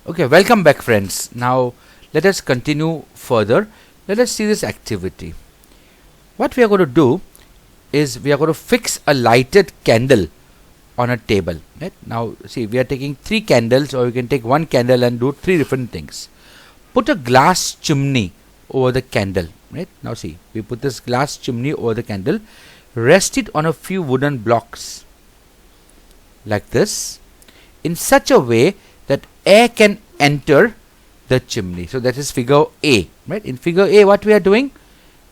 Okay, welcome back friends. Now let us continue further. Let us see this activity. What we are going to do is we are going to fix a lighted candle on a table. Right? Now see, we are taking 3 candles, or you can take 1 candle and do 3 different things. Put a glass chimney over the candle. Right? Now see, we put this glass chimney over the candle, rest it on a few wooden blocks like this, in such a way that air can enter the chimney. So that is figure A. Right? In figure A, what we are doing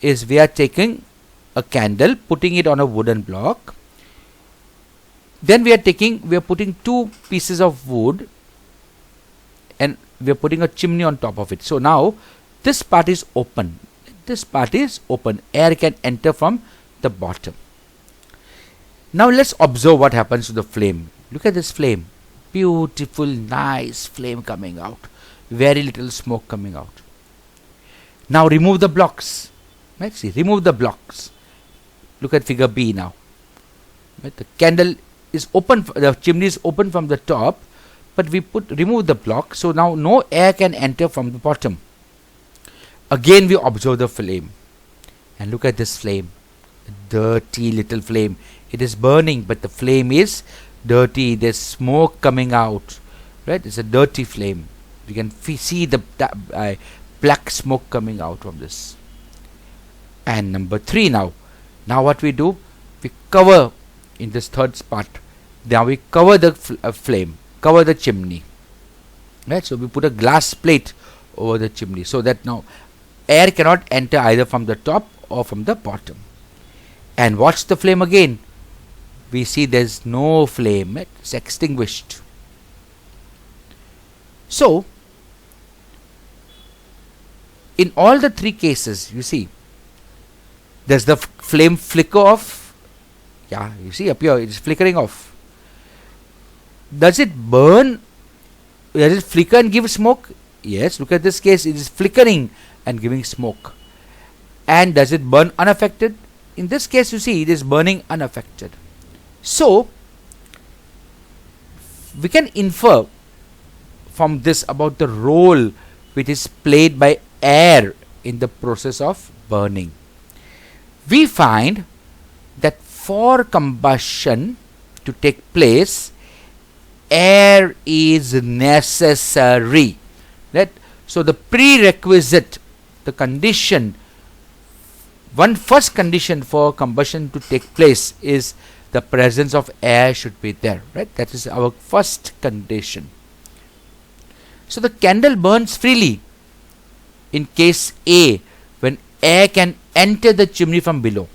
is we are taking a candle, putting it on a wooden block. Then we are putting 2 pieces of wood, and we are putting a chimney on top of it. So now this part is open. This part is open. Air can enter from the bottom. Now let's observe what happens to the flame. Look at this flame. Beautiful, nice flame coming out. Very little smoke coming out. Now remove the blocks. Right? See, remove the blocks. Look at figure B now. Right? The candle is open, the chimney is open from the top, but we remove the block, so now no air can enter from the bottom. Again we observe the flame, and look at this flame. A dirty little flame. It is burning, but the flame is dirty. There's smoke coming out. Right? It's a dirty flame. You can see the black smoke coming out from this. And number 3 now. Now what we do? We cover in this third spot. Now we cover the flame, cover the chimney. Right? So we put a glass plate over the chimney, so that now air cannot enter either from the top or from the bottom. And watch the flame again. We see there's no flame. It's extinguished. So in all the 3 cases, you see, does the flame flicker off? Yeah, you see up here, it's flickering off. Does it burn? Does it flicker and give smoke? Yes, look at this case, it is flickering and giving smoke. And does it burn unaffected? In this case, you see, it is burning unaffected. So we can infer from this about the role which is played by air in the process of burning. We find that for combustion to take place, air is necessary. Right? So the prerequisite, the condition, first condition for combustion to take place is the presence of air should be there. Right? That is our first condition. So the candle burns freely in case A, when air can enter the chimney from below.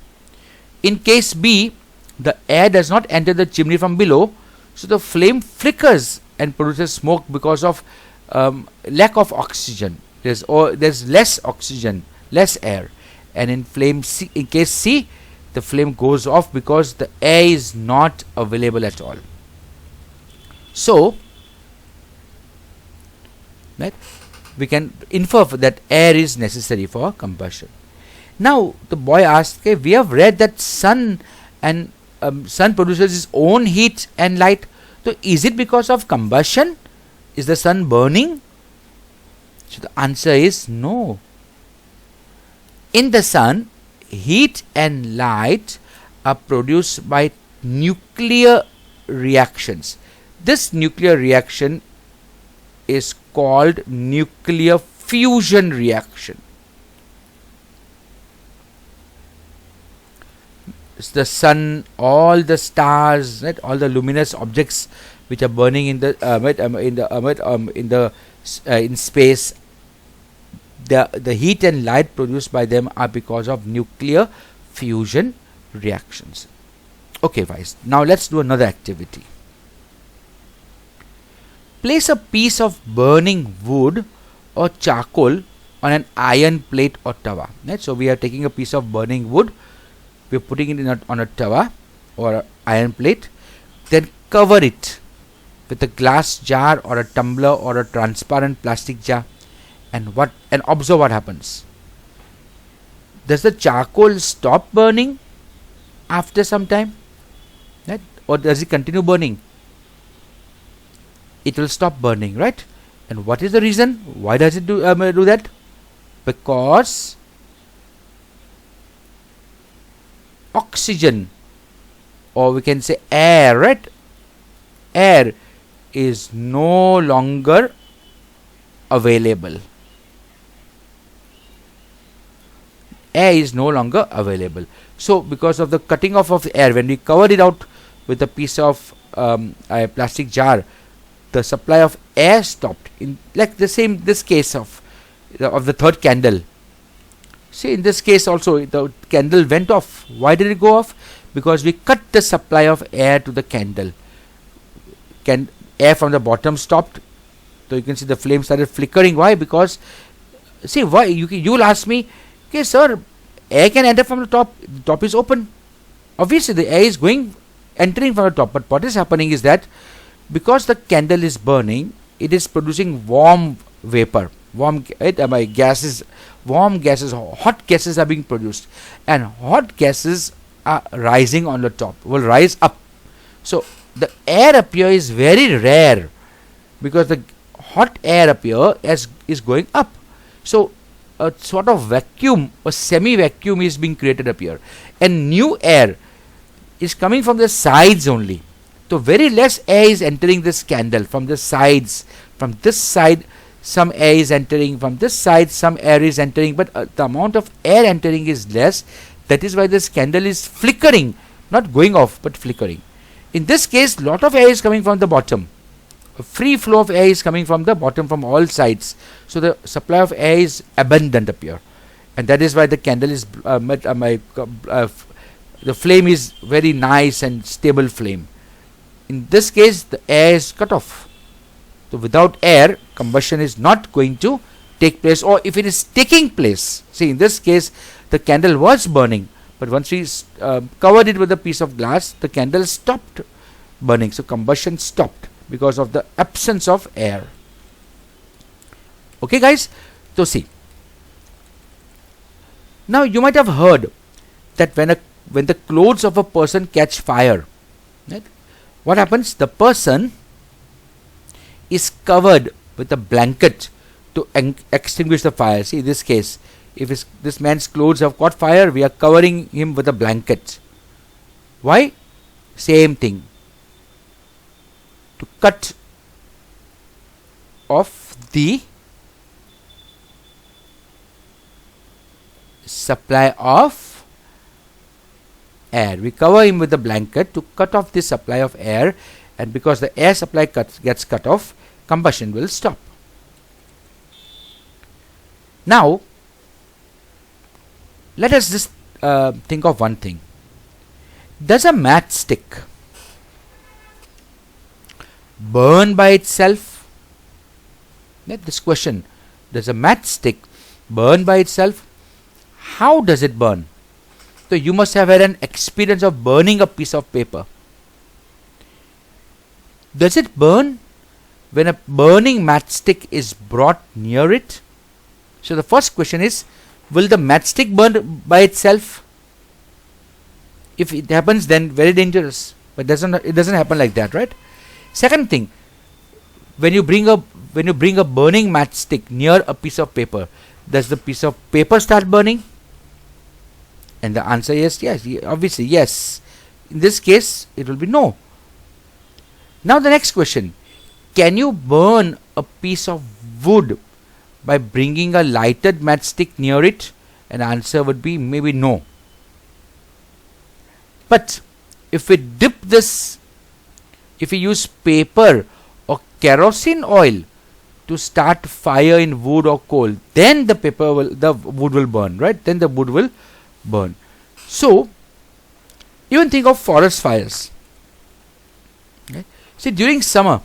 In case B, the air does not enter the chimney from below, so the flame flickers and produces smoke because of lack of oxygen. There's less oxygen, less air. And in case C, the flame goes off because the air is not available at all. So, right, we can infer that air is necessary for combustion. Now the boy asked, okay, we have read that sun produces its own heat and light. So is it because of combustion? Is the sun burning? So the answer is no. In the sun, heat and light are produced by nuclear reactions. This nuclear reaction is called nuclear fusion reaction. It's the sun, all the stars, right, all the luminous objects which are burning in space. The heat and light produced by them are because of nuclear fusion reactions. Okay, guys. Now let's do another activity. Place a piece of burning wood or charcoal on an iron plate or tawa. Right? So we are taking a piece of burning wood. We are putting it on a tawa or an iron plate. Then cover it with a glass jar or a tumbler or a transparent plastic jar, and observe what happens. Does the charcoal stop burning after some time? Right? Or does it continue burning? It will stop burning, right? And what is the reason? Why does it do that? Because oxygen, or we can say air, right? Air is no longer available. Air is no longer available. So because of the cutting off of the air, when we covered it out with a piece of a plastic jar, the supply of air stopped. In like this case of the third candle. See, in this case also the candle went off. Why did it go off? Because we cut the supply of air to the candle. Air from the bottom stopped. So you can see the flame started flickering. Why? Because see, why you'll ask me, okay sir, air can enter from the top. The top is open. Obviously the air is entering from the top. But what is happening is that because the candle is burning, it is producing warm vapor, gases, hot gases are being produced, and hot gases are rising on the top, will rise up. So the air up here is very rare because the hot air up here is going up. So a sort of vacuum, a semi-vacuum is being created up here, and new air is coming from the sides only. So very less air is entering this candle from the sides. From this side some air is entering, from this side some air is entering, but the amount of air entering is less. That is why this candle is flickering, not going off but flickering. In this case, lot of air is coming from the bottom. A free flow of air is coming from the bottom from all sides. So the supply of air is abundant up here, and that is why the candle is the flame is very nice and stable flame. In this case, the air is cut off. So without air, combustion is not going to take place, or if it is taking place, see in this case the candle was burning, but once we covered it with a piece of glass, the candle stopped burning. So combustion stopped because of the absence of air. Okay guys, so see, now you might have heard that when the clothes of a person catch fire, right, what happens? The person is covered with a blanket to extinguish the fire. See, in this case, if this man's clothes have caught fire, we are covering him with a blanket. Why? Same thing. To cut off the supply of air. We cover him with a blanket to cut off the supply of air, and because the air supply gets cut off, combustion will stop. Now let us just think of one thing. Does a matchstick burn by itself? This question, does a matchstick burn by itself? How does it burn? So you must have had an experience of burning a piece of paper. Does it burn when a burning matchstick is brought near it? So the first question is, will the matchstick burn by itself? If it happens, then very dangerous. But it doesn't happen like that, right? Second thing, when you bring a burning matchstick near a piece of paper, does the piece of paper start burning? And the answer is yes, obviously yes. In this case, it will be no. Now the next question, can you burn a piece of wood by bringing a lighted matchstick near it? And the answer would be maybe no. But if we use paper or kerosene oil to start fire in wood or coal, then the wood will burn, right? Then the wood will burn. So even think of forest fires. Okay? See, during summer,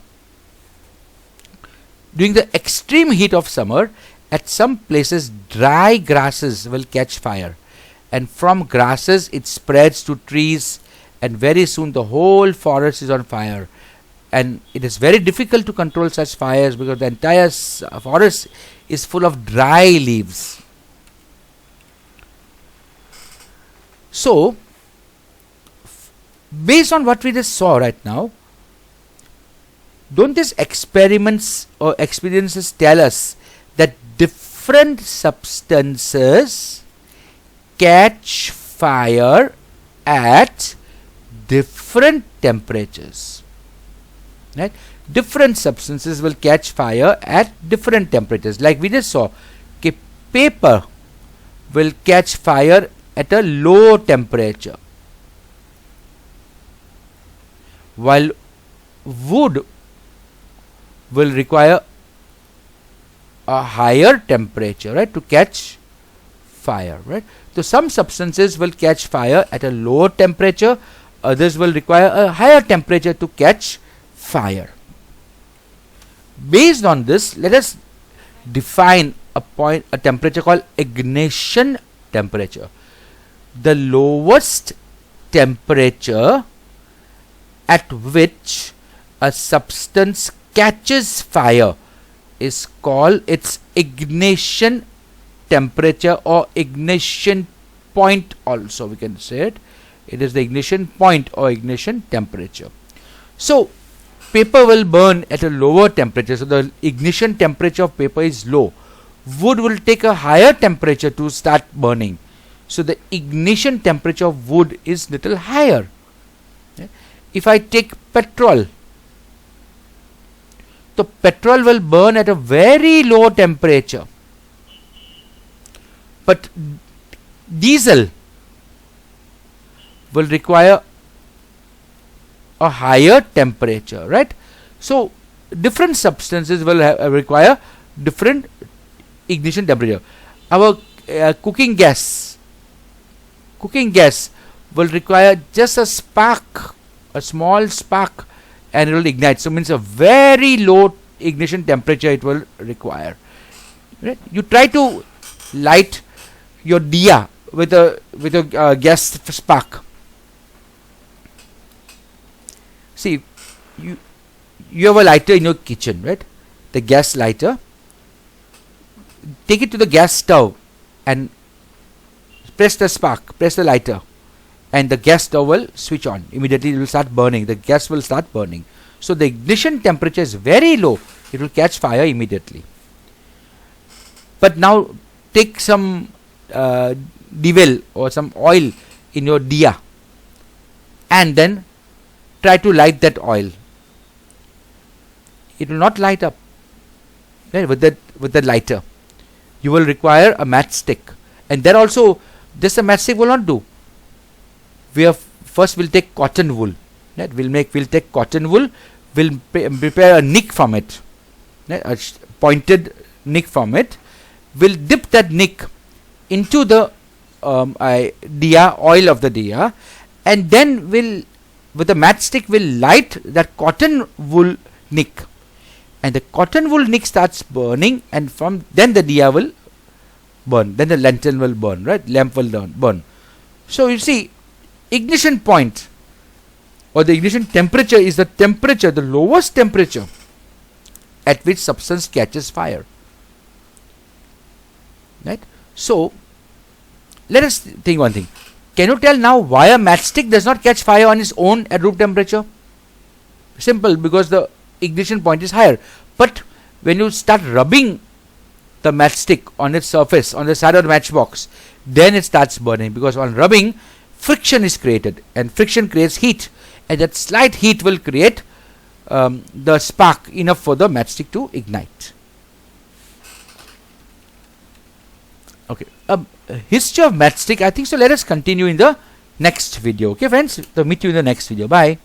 during the extreme heat of summer, at some places dry grasses will catch fire, and from grasses it spreads to trees, and very soon the whole forest is on fire. And it is very difficult to control such fires because the entire forest is full of dry leaves. So based on what we just saw right now, don't these experiments or experiences tell us that different substances catch fire at different temperatures, right? Different substances will catch fire at different temperatures. Like we just saw, okay, paper will catch fire at a low temperature, while wood will require a higher temperature, right, to catch fire, right? So some substances will catch fire at a lower temperature, others will require a higher temperature to catch fire. Based on this, let us define a temperature called ignition temperature. The lowest temperature at which a substance catches fire is called its ignition temperature, or ignition point also we can say it. It is the ignition point or ignition temperature. So paper will burn at a lower temperature, so the ignition temperature of paper is low. Wood will take a higher temperature to start burning, so the ignition temperature of wood is little higher. If I take petrol, so petrol will burn at a very low temperature, but diesel will require a higher temperature, right? So different substances will require different ignition temperature. Our cooking gas will require just a spark, a small spark, and it will ignite. So means a very low ignition temperature it will require, right? You try to light your diya with a gas spark. See, you have a lighter in your kitchen, right? The gas lighter. Take it to the gas stove and press the lighter, and the gas stove will switch on. Immediately it will start burning. The gas will start burning. So the ignition temperature is very low. It will catch fire immediately. But now take some devel or some oil in your diya and then try to light that oil. It will not light up, right, with the lighter. You will require a matchstick, and there also just a matchstick will not do. First we'll take cotton wool, right? We'll take cotton wool. We'll prepare a nick from it, right? A pointed nick from it. We'll dip that nick into the diya, oil of the diya, and then with a matchstick will light that cotton wool nick, and the cotton wool nick starts burning, and from then the diya will burn, then the lantern will burn, right? Lamp will burn. So you see, ignition point or the ignition temperature is the lowest temperature at which substance catches fire, right? So let us think one thing. Can you tell now why a matchstick does not catch fire on its own at room temperature? Simple, because the ignition point is higher. But when you start rubbing the matchstick on its surface, on the side of the matchbox, then it starts burning, because on rubbing, friction is created, and friction creates heat, and that slight heat will create the spark enough for the matchstick to ignite. Okay, history of matchstick, I think so. Let us continue in the next video. Okay, friends, so meet you in the next video. Bye.